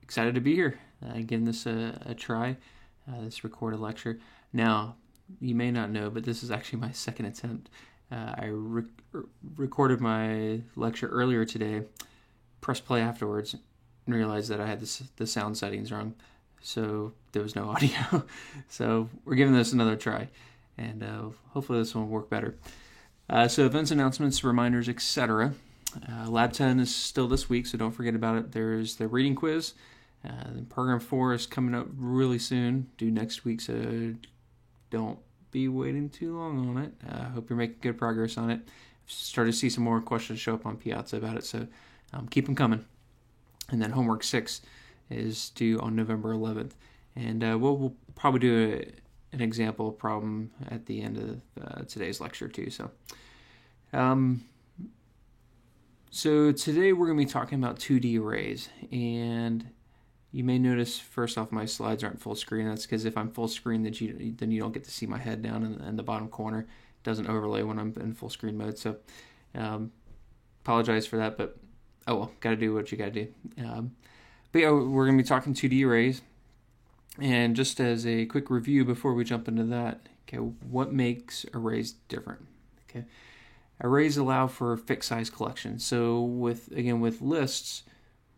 excited to be here, giving this a try, this recorded lecture. Now, you may not know, but this is actually my second attempt. I recorded my lecture earlier today, pressed play afterwards, and realized that I had the sound settings wrong, so there was no audio. So we're giving this another try, and hopefully this one will work better. So events, announcements, reminders, etc. Lab 10 is still this week, so don't forget about it. There's the reading quiz. Program 4 is coming up really soon, due next week, so don't be waiting too long on it. Hope you're making good progress on it. I've started to see some more questions show up on Piazza about it, so keep them coming. And then homework 6 is due on November 11th. And we'll probably do an example problem at the end of today's lecture too. So today we're going to be talking about 2D arrays. And you may notice, first off, my slides aren't full screen. That's because if I'm full screen, then you don't get to see my head down in the bottom corner. It doesn't overlay when I'm in full screen mode. So apologize for that, but oh well, got to do what you got to do. But yeah, we're going to be talking 2D arrays. And just as a quick review before we jump into that, okay, what makes arrays different? Okay, arrays allow for fixed size collections. So with lists,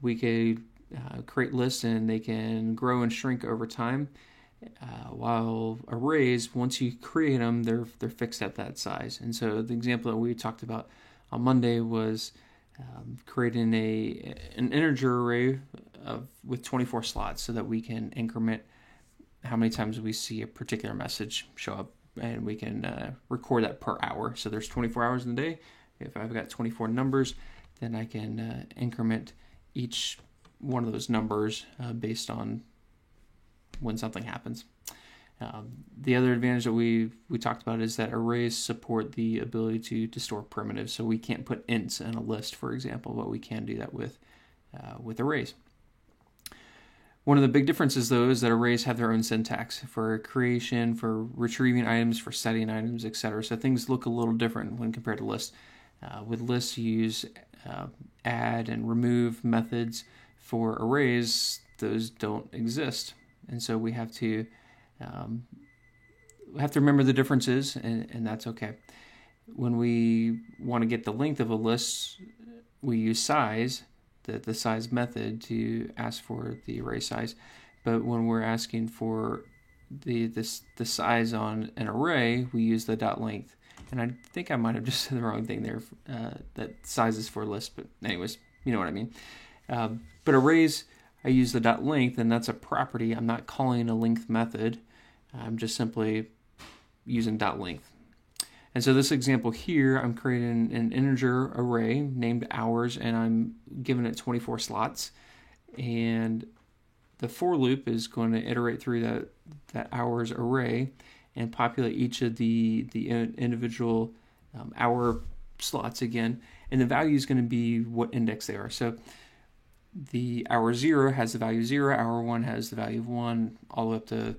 we could create lists and they can grow and shrink over time. While arrays, once you create them, they're fixed at that size. And so the example that we talked about on Monday was creating an integer array with 24 slots so that we can increment how many times we see a particular message show up, and we can record that per hour. So there's 24 hours in the day. If I've got 24 numbers, then I can increment each one of those numbers based on when something happens. The other advantage that we talked about is that arrays support the ability to store primitives. So we can't put ints in a list, for example, but we can do that with arrays. One of the big differences, though, is that arrays have their own syntax for creation, for retrieving items, for setting items, etc. So things look a little different when compared to lists. With lists, you use add and remove methods. For arrays, those don't exist, and so we have to remember the differences, and that's okay. When we want to get the length of a list, we use size, the size method, to ask for the array size. But when we're asking for the size on an array, we use the dot length. And I think I might have just said the wrong thing there. That size is for list, but anyways, you know what I mean. But arrays, I use the dot length, and that's a property. I'm not calling a length method. I'm just simply using dot length. And so this example here, I'm creating an integer array named hours, and I'm giving it 24 slots. And the for loop is going to iterate through that hours array and populate each of the individual hour slots again. And the value is going to be what index they are. So the hour 0 has the value 0, hour 1 has the value of 1, all the way up to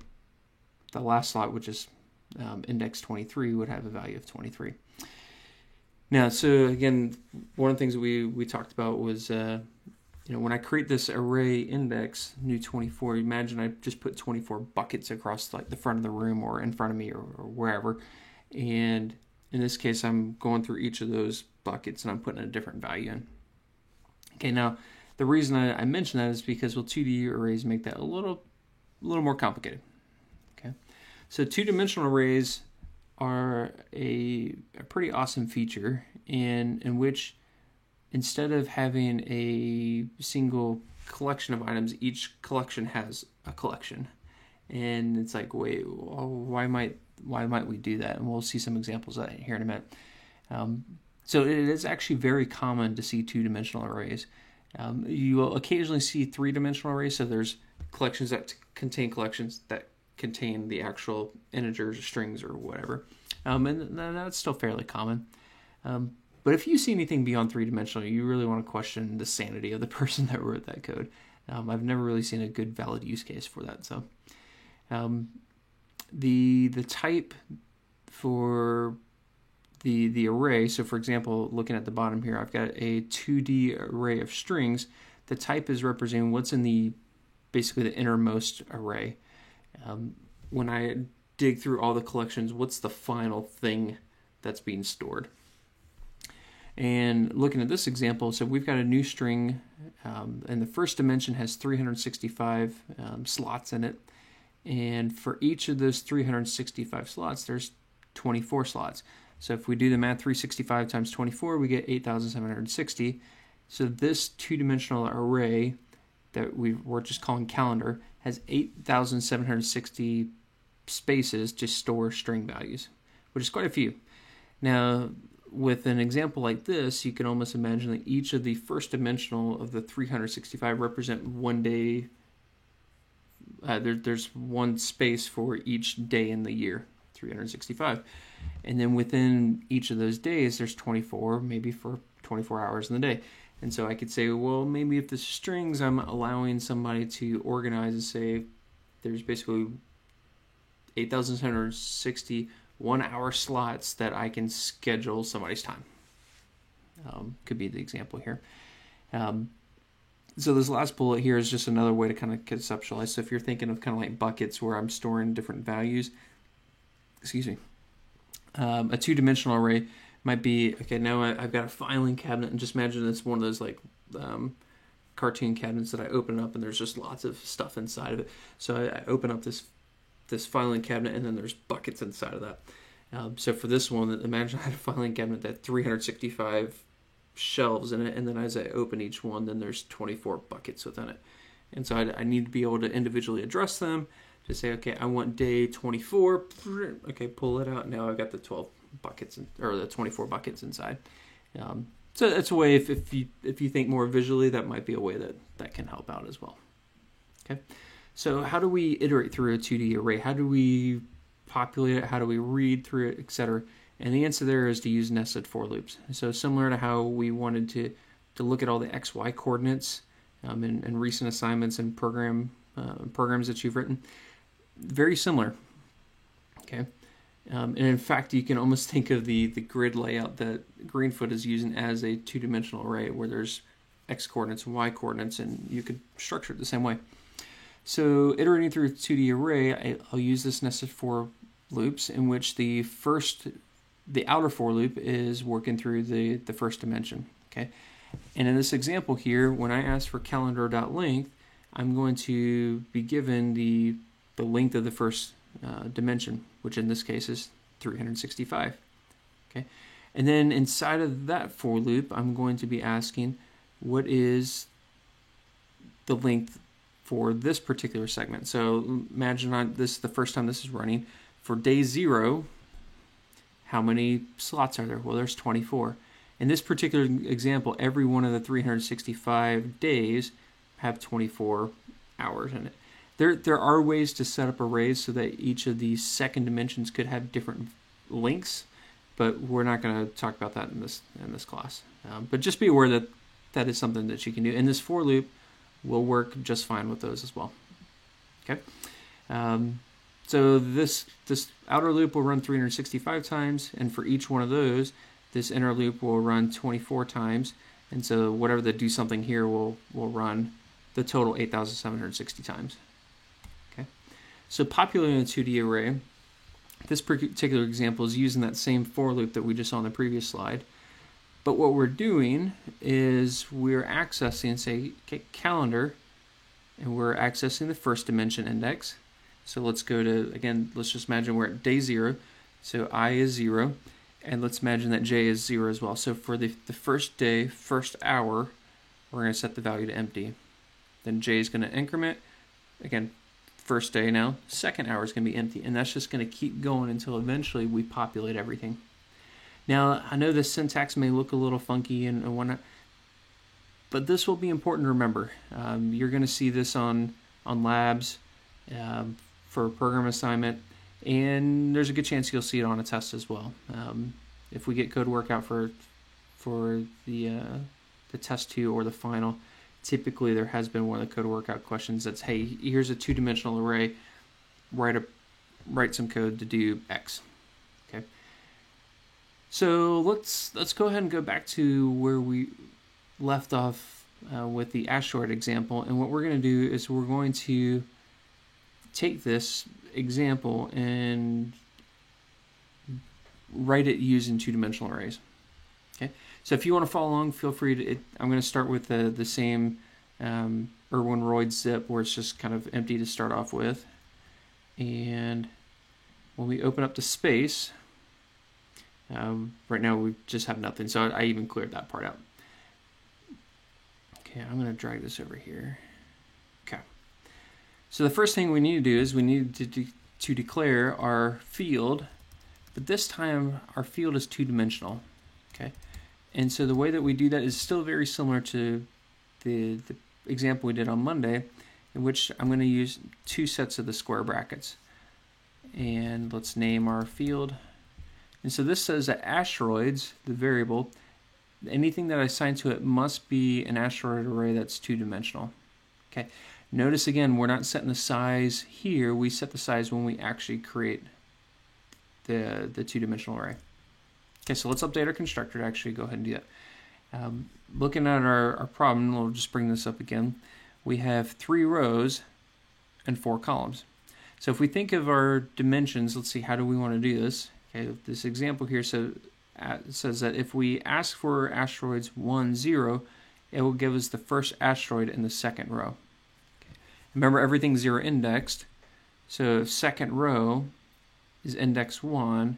the last slot, which is index 23, would have a value of 23. Now, so again, one of the things that we talked about was, when I create this array index, new 24, imagine I just put 24 buckets across like the front of the room or in front of me or wherever. And in this case, I'm going through each of those buckets and I'm putting a different value in. Okay, now, the reason I mention that is because 2D arrays make that a little more complicated. Okay, so two-dimensional arrays are a pretty awesome feature in which instead of having a single collection of items, each collection has a collection, and it's like, wait, why might we do that? And we'll see some examples of that here in a minute. So it is actually very common to see two-dimensional arrays. You will occasionally see three-dimensional arrays, so there's collections that contain collections that contain the actual integers or strings or whatever. And that's still fairly common. But if you see anything beyond three-dimensional, you really want to question the sanity of the person that wrote that code. I've never really seen a good valid use case for that. So the type for the array, so for example, looking at the bottom here, I've got a 2D array of strings. the type is representing what's in basically the innermost array. When I dig through all the collections, what's the final thing that's being stored? And looking at this example, so we've got a new string, and the first dimension has 365 slots in it. And for each of those 365 slots, there's 24 slots. So if we do the math, 365 times 24, we get 8,760. So this two-dimensional array that we're just calling calendar has 8,760 spaces to store string values, which is quite a few. Now, with an example like this, you can almost imagine that each of the first dimensional of the 365 represent one day. There's one space for each day in the year, 365. And then within each of those days, there's 24, maybe for 24 hours in the day. And so I could say, well, maybe if this is strings, I'm allowing somebody to organize and say there's basically 8,760 1-hour slots that I can schedule somebody's time. Could be the example here. So this last bullet here is just another way to kind of conceptualize. So if you're thinking of kind of like buckets where I'm storing different values, a two-dimensional array might be, okay, now I've got a filing cabinet, and just imagine it's one of those like cartoon cabinets that I open up and there's just lots of stuff inside of it. So I open up this filing cabinet, and then there's buckets inside of that. So for this one, imagine I had a filing cabinet that had 365 shelves in it, and then as I open each one, then there's 24 buckets within it. And so I need to be able to individually address them to say, okay, I want day 24. Okay, pull it out. Now I've got the 12 buckets or the 24 buckets inside. So that's a way, if you think more visually, that might be a way that can help out as well. Okay. So how do we iterate through a 2D array? How do we populate it? How do we read through it, etc.? And the answer there is to use nested for loops. So similar to how we wanted to look at all the XY coordinates in recent assignments and programs that you've written, very similar. Okay. And in fact, you can almost think of the grid layout that Greenfoot is using as a two-dimensional array where there's X coordinates and Y coordinates, and you could structure it the same way. So iterating through a 2D array, I'll use this nested for loops in which the outer for loop is working through the first dimension. Okay, and in this example here, when I ask for calendar.length, I'm going to be given the length of the first dimension, which in this case is 365. Okay, and then inside of that for loop, I'm going to be asking what is the length for this particular segment. So imagine this is the first time this is running. For day 0, how many slots are there? Well, there's 24. In this particular example, every one of the 365 days have 24 hours in it. There are ways to set up arrays so that each of these second dimensions could have different lengths, but we're not going to talk about that in this class. But just be aware that is something that you can do. And this for loop will work just fine with those as well. Okay. So this outer loop will run 365 times, and for each one of those, this inner loop will run 24 times, and so whatever the do something here will run the total 8,760 times. Okay. So populating a 2D array, this particular example is using that same for loop that we just saw on the previous slide. But what we're doing is we're accessing, say, calendar, and we're accessing the first dimension index. So let's go to, again, let's just imagine we're at day 0. So I is 0, and let's imagine that j is 0 as well. So for the first day, first hour, we're going to set the value to empty. Then j is going to increment. Again, first day now, second hour is going to be empty. And that's just going to keep going until eventually we populate everything. Now, I know the syntax may look a little funky and whatnot, but this will be important to remember. You're going to see this on labs for a program assignment, and there's a good chance you'll see it on a test as well. If we get code workout for the test 2 or the final, typically there has been one of the code workout questions that's, hey, here's a two-dimensional array, write some code to do X. Okay. So let's go ahead and go back to where we left off with the asteroid example. And what we're going to do is we're going to take this example and write it using two-dimensional arrays. Okay, so if you want to follow along, feel free to. I'm going to start with the same Irwin-Royd zip where it's just kind of empty to start off with. And when we open up the space, right now we just have nothing, so I even cleared that part out. Okay, I'm going to drag this over here. Okay, so the first thing we need to do is we need to declare our field, but this time our field is two-dimensional. Okay, and so the way that we do that is still very similar to the example we did on Monday, in which I'm going to use two sets of the square brackets. And let's name our field. And so this says that asteroids, the variable, anything that I assign to it must be an asteroid array that's two-dimensional. Okay. Notice again, we're not setting the size here. We set the size when we actually create the two-dimensional array. Okay, so let's update our constructor to actually go ahead and do that. Looking at our problem, we'll just bring this up again. We have 3 rows and 4 columns. So if we think of our dimensions, let's see, how do we want to do this? Okay, this example here says that if we ask for asteroids 1, 0, it will give us the first asteroid in the second row. Okay. Remember, everything's 0 indexed, so second row is index 1,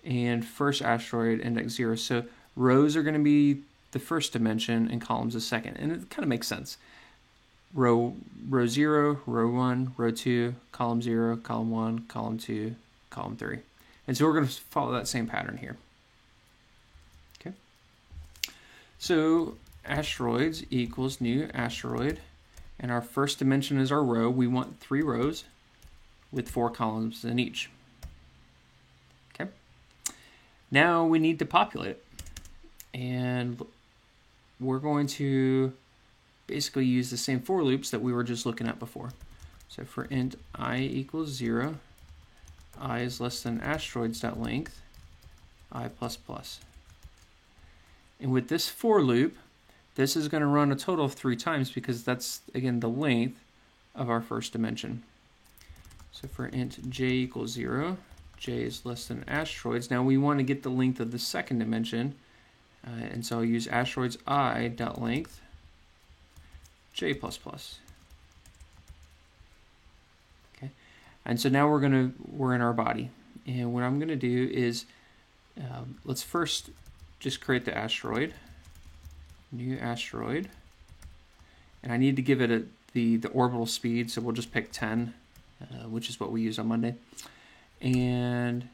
and first asteroid index 0. So rows are going to be the first dimension and columns the second, and it kind of makes sense. Row 0, row 1, row 2, column 0, column 1, column 2, column 3. And so we're going to follow that same pattern here. Okay. So asteroids equals new asteroid, and our first dimension is our row. We want 3 rows with 4 columns in each. Okay. Now we need to populate it, and we're going to basically use the same for loops that we were just looking at before. So for int I equals 0, I is less than asteroids.length, I++. And with this for loop, this is going to run a total of 3 times because that's, again, the length of our first dimension. So for int j equals 0, j is less than asteroids. Now we want to get the length of the second dimension, and so I'll use asteroids I.length, j++. Okay, and so now we're in our body, and what I'm gonna do is let's first just create the asteroid, new asteroid, and I need to give it the orbital speed, so we'll just pick 10, which is what we used on Monday, and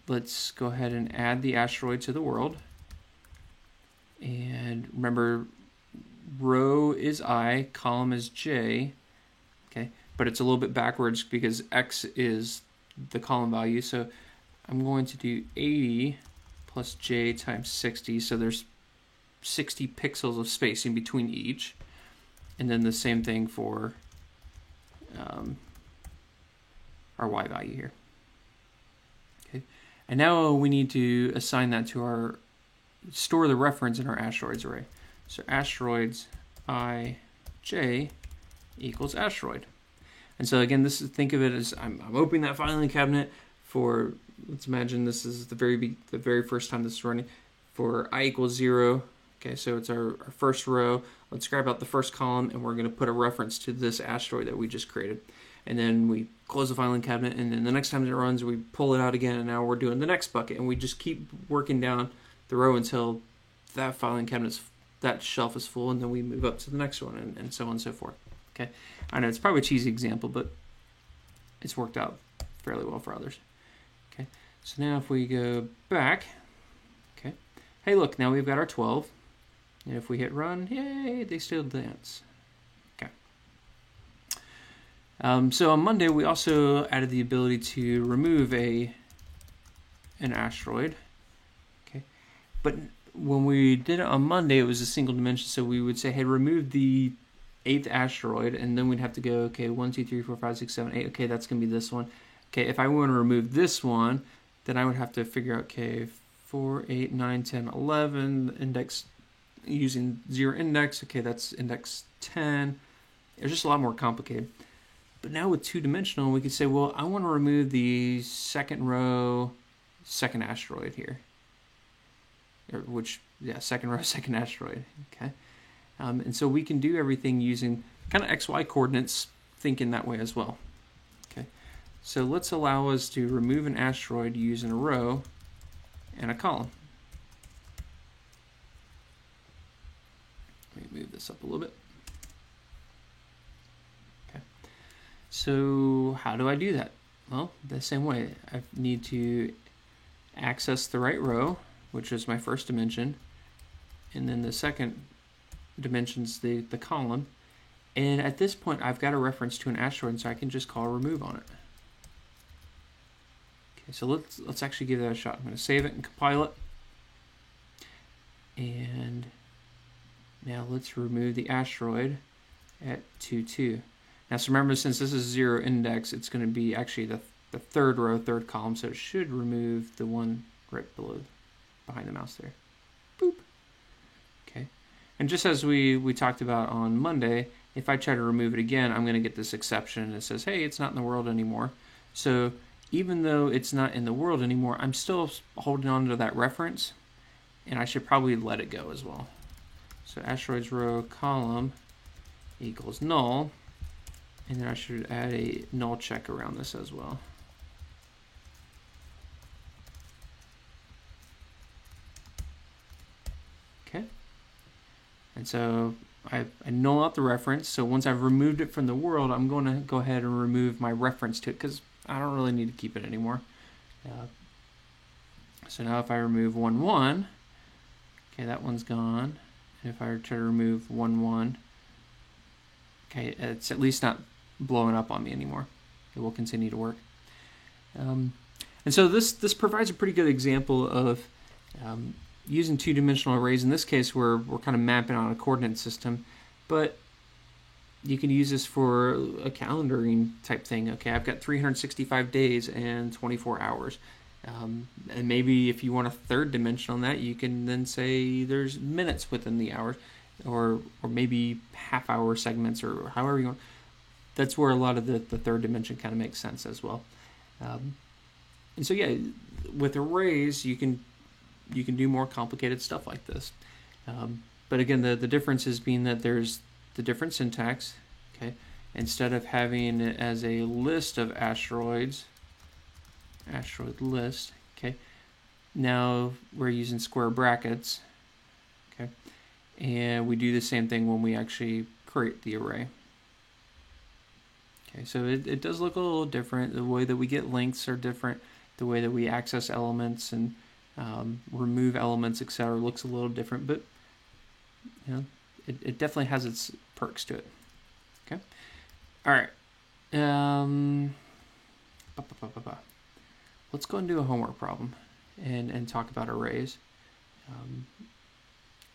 let's go ahead and add the asteroid to the world. And remember, row is I, column is j, okay, but it's a little bit backwards because x is the column value, so I'm going to do 80 plus j times 60, so there's 60 pixels of spacing between each, and then the same thing for our y value here. Okay, and now we need to assign that to our, store the reference in our asteroids array. So asteroids I, j equals asteroid. And so again, this is, think of it as I'm opening that filing cabinet for, let's imagine this is the very first time this is running, for I equals 0. Okay, so it's our first row. Let's grab out the first column, and we're going to put a reference to this asteroid that we just created. And then we close the filing cabinet, and then the next time it runs, we pull it out again, and now we're doing the next bucket. And we just keep working down the row until that filing cabinet's, that shelf is full, and then we move up to the next one, and so on and so forth. Okay, I know it's probably a cheesy example, but it's worked out fairly well for others. Okay, so now if we go back, okay, hey look, now we've got our 12, and if we hit run, yay, they still dance. Okay. So on Monday we also added the ability to remove an asteroid. Okay, but when we did it on Monday, it was a single dimension, so we would say, hey, remove the 8th asteroid, and then we'd have to go, okay, 1, 2, 3, 4, 5, 6, 7, 8. Okay, that's going to be this one. Okay, if I want to remove this one, then I would have to figure out, okay, 4, 8, 9, 10, 11, index using zero index. Okay, that's index 10. It's just a lot more complicated. But now with two-dimensional, we could say, well, I want to remove the second row, second asteroid here. Second row, second asteroid, okay? And so we can do everything using kind of XY coordinates, thinking that way as well, okay? So let's allow us to remove an asteroid using a row and a column. Let me move this up a little bit. So how do I do that? Well, the same way. I need to access the right row, which is my first dimension, and then the second dimension's the column. And at this point, I've got a reference to an asteroid, so I can just call remove on it. Okay, so let's actually give that a shot. I'm going to save it and compile it. And now let's remove the asteroid at 2, 2. Now, so remember, since this is zero index, it's going to be actually the third row, third column, so it should remove the one right below, behind the mouse there. Boop. Okay. And just as we talked about on Monday, if I try to remove it again, I'm going to get this exception that says, hey, it's not in the world anymore. So even though it's not in the world anymore, I'm still holding on to that reference, and I should probably let it go as well. So asteroids row column equals null. And then I should add a null check around this as well. Okay. And so I null out the reference. So once I've removed it from the world, I'm going to go ahead and remove my reference to it because I don't really need to keep it anymore. So now if I remove 1, 1, okay, that one's gone. And if I try to remove 1, 1, okay, it's at least not blowing up on me anymore. It will continue to work. And so this provides a pretty good example of using two-dimensional arrays. In this case, we're kind of mapping on a coordinate system, but you can use this for a calendaring type thing. Okay, I've got 365 days and 24 hours. And maybe if you want a third dimension on that, you can then say there's minutes within the hours, or maybe half-hour segments, or however you want. That's where a lot of the third dimension kind of makes sense as well. And so yeah, with arrays you can do more complicated stuff like this. But again, the difference is being that there's the different syntax. Okay, instead of having it as a list of asteroids, asteroid list. Okay, now we're using square brackets. Okay, and we do the same thing when we actually create the array. Okay, so it does look a little different. The way that we get links are different. The way that we access elements and remove elements, etc., looks a little different, but you know, it definitely has its perks to it. Okay, all right. Let's go and do a homework problem and talk about arrays.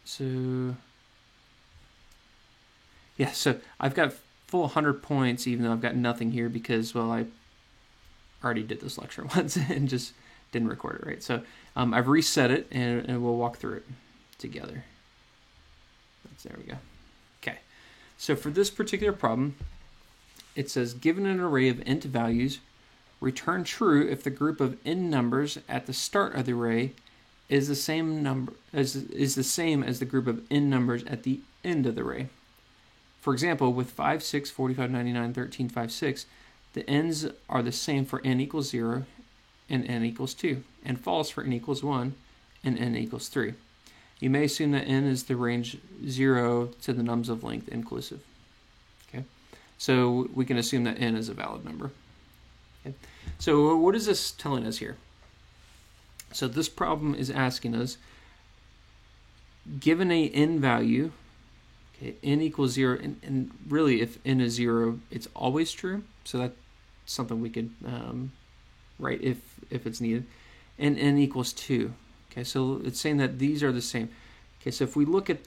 So I've got full 100 points, even though I've got nothing here because, well, I already did this lecture once and just didn't record it right. So I've reset it, and we'll walk through it together. There we go. Okay, so for this particular problem, it says, given an array of int values, return true if the group of n numbers at the start of the array is the same as the group of n numbers at the end of the array. For example, with 5, 6, 45, 99, 13, 5, 6, the n's are the same for n equals 0 and n equals 2, and false for n equals 1 and n equals 3. You may assume that n is the range 0 to the nums of length inclusive. Okay, so we can assume that n is a valid number. Okay, so what is this telling us here? So this problem is asking us, given a n value, okay, n equals 0, and really if n is 0, it's always true. So that's something we could write if it's needed. And n equals 2. Okay, so it's saying that these are the same. Okay, so if we look at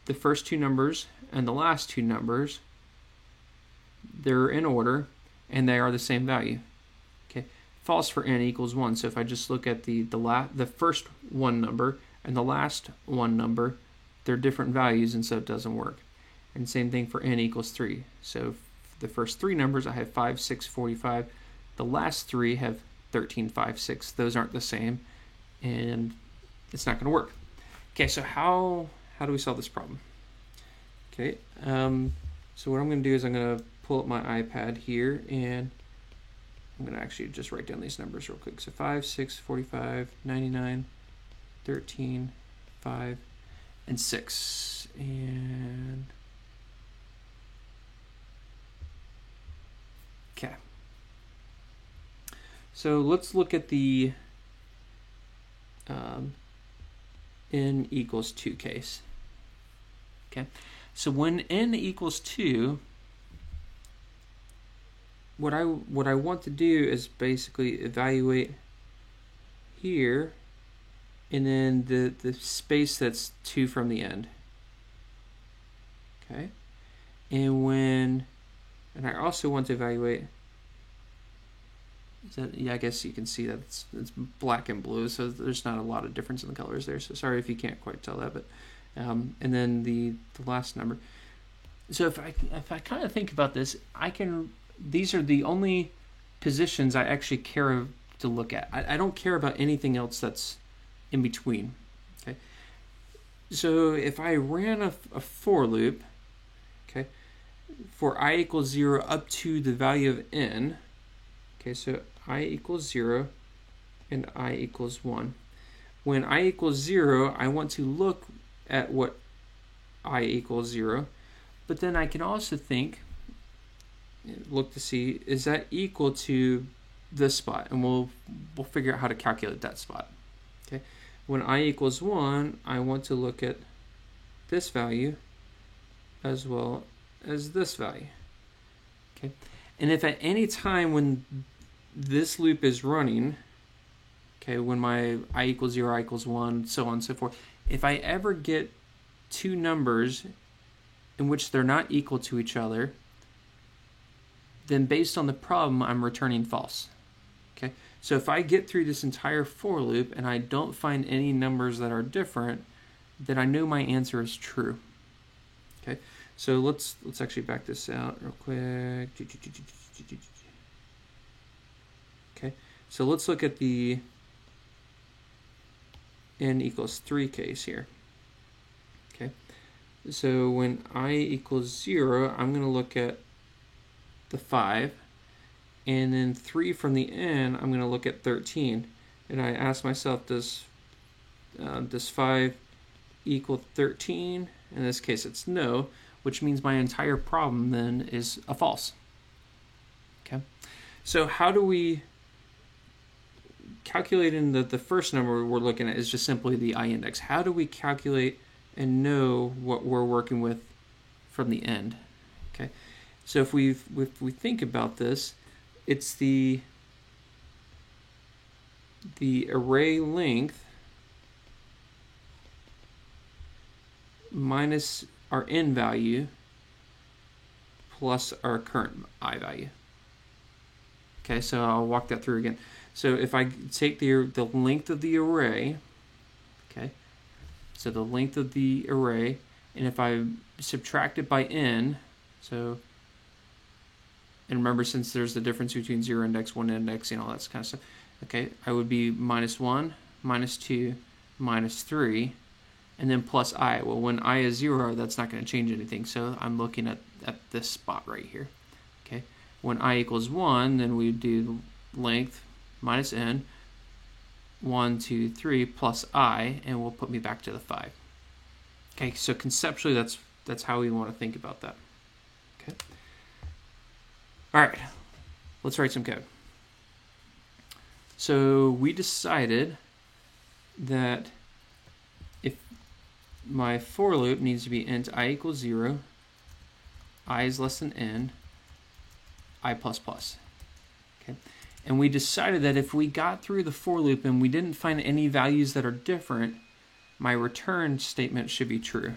the first two numbers and the last two numbers, they're in order and they are the same value. Okay, false for n equals 1. So if I just look at the first one number and the last one number, they're different values, and so it doesn't work. And same thing for n equals 3. So the first three numbers, I have 5, 6, 45. The last three have 13, 5, 6. Those aren't the same, and it's not going to work. Okay, so how do we solve this problem? Okay, so what I'm going to do is I'm going to pull up my iPad here, and I'm going to actually just write down these numbers real quick. So 5, 6, 45, 99, 13, 5, and 6. And okay. So let's look at the n equals 2 case. Okay. So when n equals 2, what I want to do is basically evaluate here, and then the space that's 2 from the end. Okay. And I also want to evaluate, yeah, I guess you can see that it's black and blue, so there's not a lot of difference in the colors there. So sorry if you can't quite tell that, but and then the last number. So if I kind of think about this, these are the only positions I actually care to look at. I don't care about anything else that's in between. Okay. So if I ran a for loop, okay, for I equals 0 up to the value of n. Okay, so I equals 0 and I equals 1. When I equals 0, I want to look at what I equals 0, but then I can also look to see, is that equal to this spot? And we'll figure out how to calculate that spot. Okay, when I equals 1, I want to look at this value as well as this value. Okay, and if at any time when this loop is running, okay, when my I equals 0, I equals 1, so on and so forth, if I ever get two numbers in which they're not equal to each other, then based on the problem, I'm returning false. Okay, so if I get through this entire for loop and I don't find any numbers that are different, then I know my answer is true. Okay, so let's actually back this out real quick. Okay, so let's look at the n equals 3 case here. Okay, so when I equals 0, I'm going to look at the 5, and then 3 from the n, I'm going to look at 13, and I ask myself, does 5 equal 13? In this case, it's no, which means my entire problem then is a false. Okay, so how do we calculate in the first number we're looking at is just simply the I index. How do we calculate and know what we're working with from the end? Okay, so if we think about this, it's the array length minus our n value plus our current I value. Okay, so I'll walk that through again. So if I take the length of the array, okay, so the length of the array, and if I subtract it by n, so, and remember, since there's the difference between 0 index, 1 index, and all that kind of stuff, okay, I would be minus 1, minus 2, minus 3, and then plus I. Well, when I is 0, that's not going to change anything, so I'm looking at this spot right here. Okay, when I equals 1, then we do length minus n, 1, 2, 3, plus I, and will put me back to the 5. Okay, so conceptually, that's how we want to think about that. Okay. All right, let's write some code. So we decided that if my for loop needs to be int I equals 0, I is less than n, I plus plus. Okay. And we decided that if we got through the for loop and we didn't find any values that are different, my return statement should be true.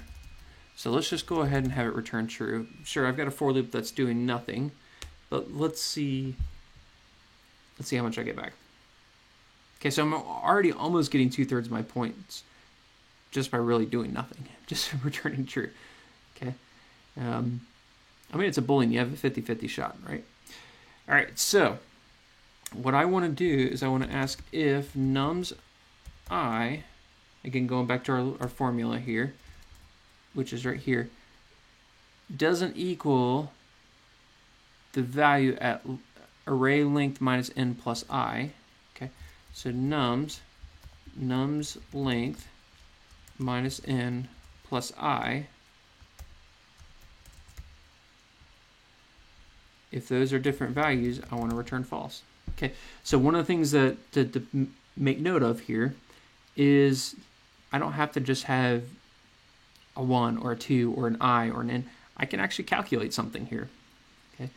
So let's just go ahead and have it return true. Sure, I've got a for loop that's doing nothing, but let's see how much I get back. Okay, so I'm already almost getting 2/3 of my points. just by really doing nothing, just returning true. Okay. I mean, it's a Boolean. You have a 50-50 shot, right? All right, so what I want to do is I want to ask if nums I, again, going back to our formula here, which is right here, doesn't equal the value at array length minus n plus I. Okay, so nums length minus n plus I. If those are different values, I want to return false. Okay, so one of the things that to make note of here is I don't have to just have a 1 or a 2 or an I or an n. I can actually calculate something here. Okay,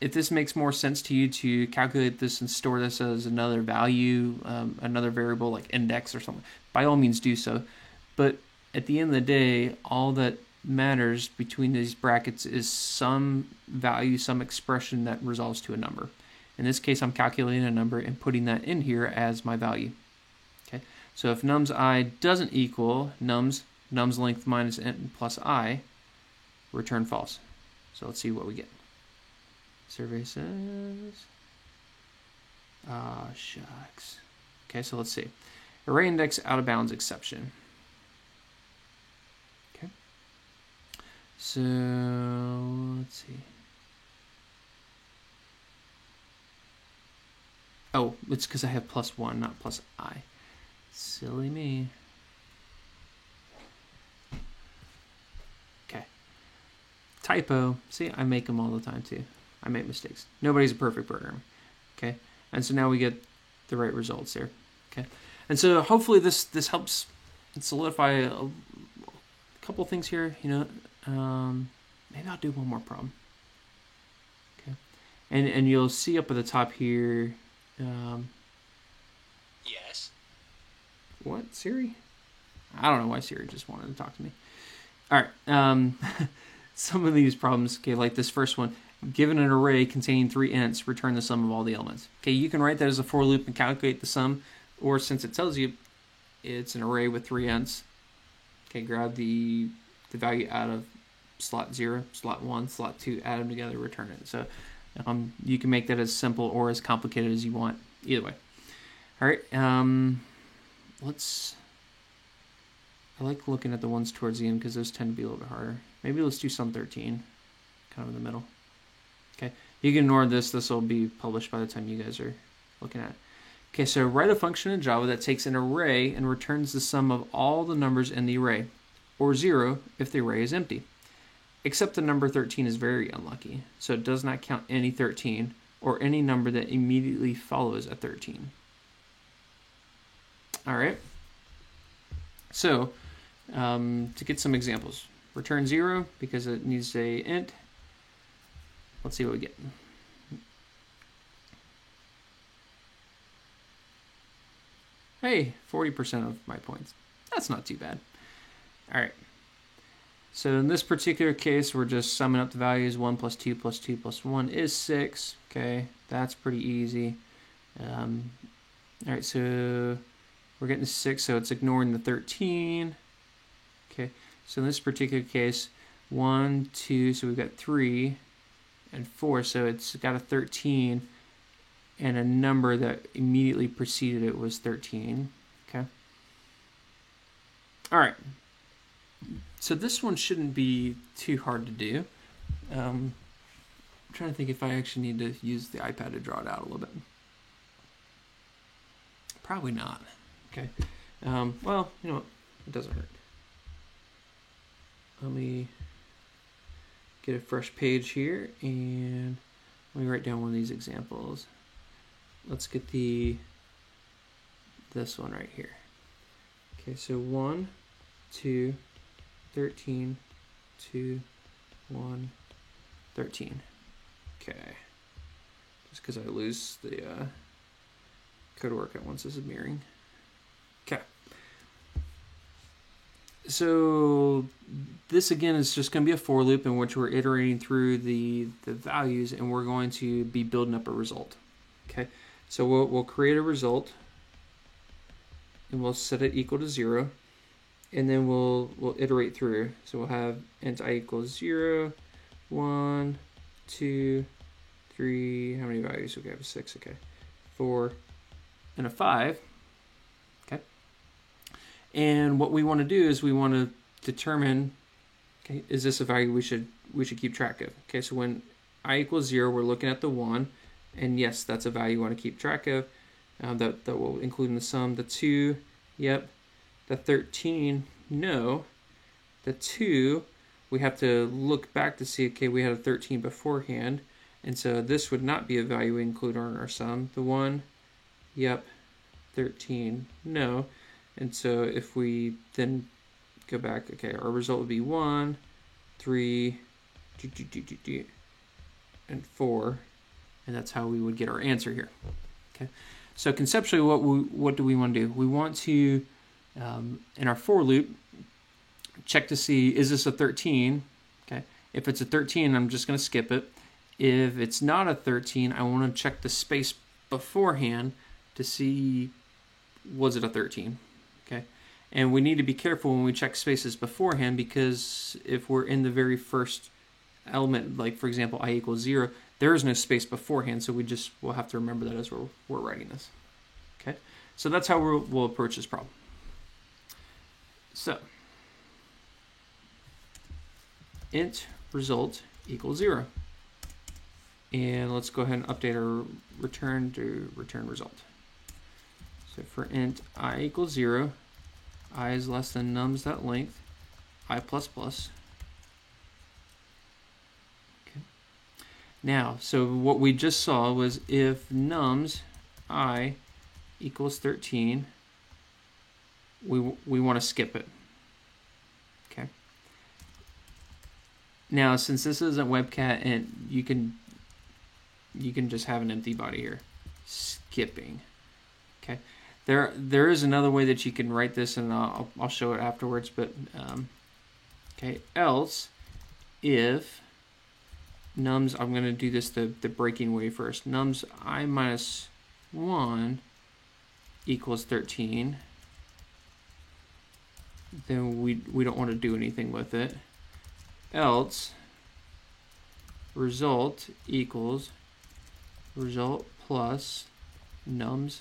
if this makes more sense to you to calculate this and store this as another value, another variable like index or something, by all means do so. But at the end of the day, all that matters between these brackets is some value, some expression that resolves to a number. In this case, I'm calculating a number and putting that in here as my value. Okay, so if nums I doesn't equal nums length minus n plus I, return false. So let's see what we get. Survey says, shucks. Okay, so let's see. Array index out of bounds exception. Okay. So let's see. Oh, it's because I have +1, not plus I. Silly me. Okay. Typo. See, I make them all the time too. I make mistakes. Nobody's a perfect programmer. Okay. And so now we get the right results here. Okay. And so hopefully this helps solidify a couple things here. You know, maybe I'll do one more problem. Okay. And you'll see up at the top here. Yes. What, Siri? I don't know why Siri just wanted to talk to me. All right. Some of these problems, okay, like this first one, given an array containing 3 ints, return the sum of all the elements. Okay, you can write that as a for loop and calculate the sum, or since it tells you it's an array with 3 ints, okay, grab the value out of slot 0, slot 1, slot 2, add them together, return it. So you can make that as simple or as complicated as you want. Either way. All right. I like looking at the ones towards the end because those tend to be a little bit harder. Maybe let's do sum 13, kind of in the middle. Okay. You can ignore this. This will be published by the time you guys are looking at it. Okay, so write a function in Java that takes an array and returns the sum of all the numbers in the array, or 0 if the array is empty. Except the number 13 is very unlucky, so it does not count any 13 or any number that immediately follows a 13. All right. So to get some examples, return 0 because it needs a int. Let's see what we get. Hey, 40% of my points. That's not too bad. All right. So in this particular case, we're just summing up the values. 1 plus 2 plus 2 plus 1 is 6. Okay, that's pretty easy. All right, so we're getting 6, so it's ignoring the 13. Okay, so in this particular case, 1, 2, so we've got 3 and 4, so it's got a 13, and a number that immediately preceded it was 13. Okay. All right. So this one shouldn't be too hard to do. I'm trying to think if I actually need to use the iPad to draw it out a little bit. Probably not. Okay. Well, you know what? It doesn't hurt. Let me get a fresh page here and let me write down one of these examples. Let's get this one right here. Okay, so 1, 2, 13, 2, 1, 13. Okay. Just because I lose the code work at once, this is mirroring. Okay. So this again is just going to be a for loop in which we're iterating through the values, and we're going to be building up a result. Okay. So we'll create a result. and we'll set it equal to 0, and then we'll iterate through. So we'll have int I equals 0, 1, 2, 3, how many values? Okay, I have a 6, okay, 4, and a 5. Okay. And what we want to do is we want to determine, okay, is this a value we should keep track of? Okay, so when I equals 0, we're looking at the 1, and yes, that's a value you want to keep track of. That will include in the sum. The 2, yep. The 13, no. The 2, we have to look back to see, okay, we had a 13 beforehand, and so this would not be a value we include in our sum. The 1, yep. 13, no. And so if we then go back, okay, our result would be 1, 3, and 4, and that's how we would get our answer here. Okay, so conceptually, what do we want to do? We want to, in our for loop, check to see, is this a 13? Okay, if it's a 13, I'm just going to skip it. If it's not a 13, I want to check the space beforehand to see, was it a 13? Okay, and we need to be careful when we check spaces beforehand, because if we're in the very first element, like for example I equals 0, there is no space beforehand, so we'll have to remember that as we're writing this. Okay, so that's how we'll approach this problem. So int result equals 0, and let's go ahead and update our return to return result. So for int I equals 0, I is less than nums.length, I plus plus. Okay. Now, so what we just saw was if nums I equals 13, we want to skip it. Okay. Now, since this isn't WebCat, and you can just have an empty body here, skipping. Okay. There is another way that you can write this, and I'll show it afterwards. But okay, else if nums, I'm going to do this the breaking way first. Nums I minus 1 equals 13. Then we don't want to do anything with it. Else result equals result plus nums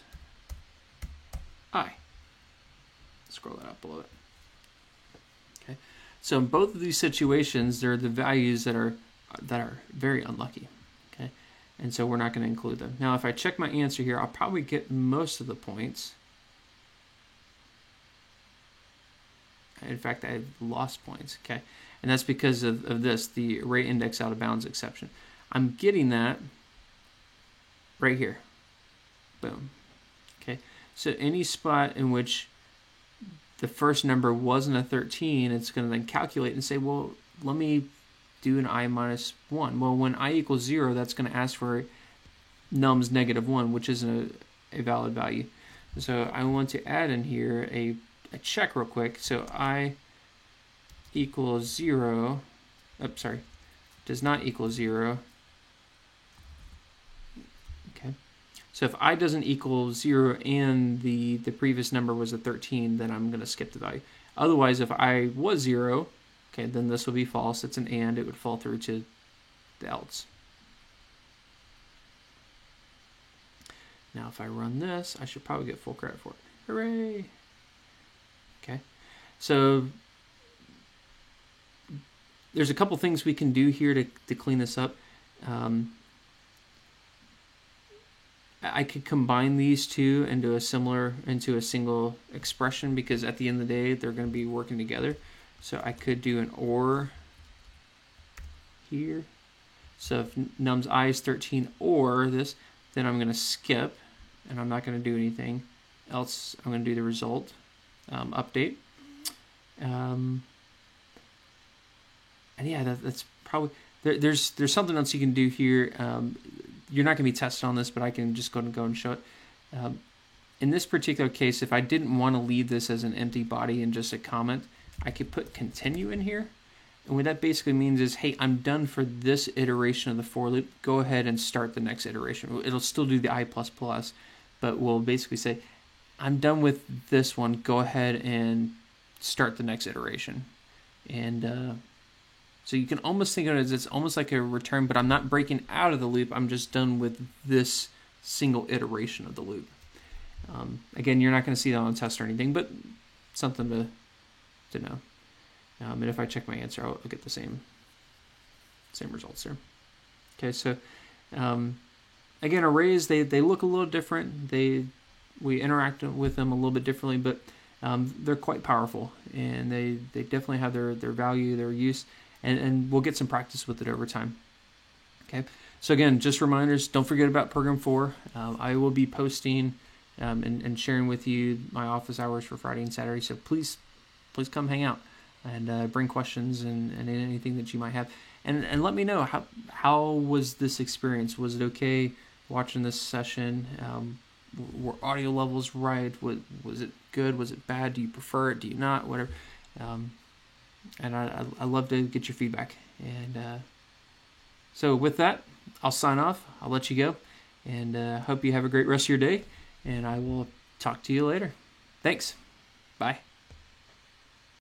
I. Scroll that up a little bit. Okay, so in both of these situations, they're the values that are very unlucky. Okay, and so we're not going to include them. Now, if I check my answer here, I'll probably get most of the points. In fact, I lost points. Okay, and that's because of this, the array index out of bounds exception. I'm getting that right here. Boom. Okay. So any spot in which the first number wasn't a 13, it's going to then calculate and say, well, let me do an I minus 1. Well, when I equals 0, that's going to ask for nums negative 1, which isn't a valid value. So I want to add in here a check real quick. So I equals 0, does not equal 0. Okay. So if I doesn't equal 0 and the previous number was a 13, then I'm going to skip the value. Otherwise, if I was 0, okay, then this will be false. It's an and. It would fall through to the else. Now, if I run this, I should probably get full credit for it. Hooray! Okay. So there's a couple things we can do here to clean this up. I could combine these two into a single expression, because at the end of the day they're going to be working together. So I could do an or here. So if nums I is 13 or this, then I'm going to skip, and I'm not going to do anything else. I'm going to do the result update. And yeah, that's probably there's something else you can do here. You're not going to be tested on this, but I can just go and show it. In this particular case, if I didn't want to leave this as an empty body and just a comment, I could put continue in here. And what that basically means is, hey, I'm done for this iteration of the for loop. Go ahead and start the next iteration. It'll still do the I++, but we'll basically say, I'm done with this one. Go ahead and start the next iteration. And so you can almost think of it as it's almost like a return, but I'm not breaking out of the loop. I'm just done with this single iteration of the loop. Again, you're not going to see that on a test or anything, but something to know. And if I check my answer, I'll get the same results there. Okay, so again, arrays, they look a little different. We interact with them a little bit differently, but they're quite powerful, and they definitely have their value, their use, and we'll get some practice with it over time. Okay, so again, just reminders, don't forget about Program 4. I will be posting and sharing with you my office hours for Friday and Saturday, so please come hang out and bring questions and anything that you might have. And let me know, how was this experience? Was it okay watching this session? Were audio levels right? Was it good? Was it bad? Do you prefer it? Do you not? Whatever. And I love to get your feedback. And so with that, I'll sign off. I'll let you go. And hope you have a great rest of your day. And I will talk to you later. Thanks. Bye.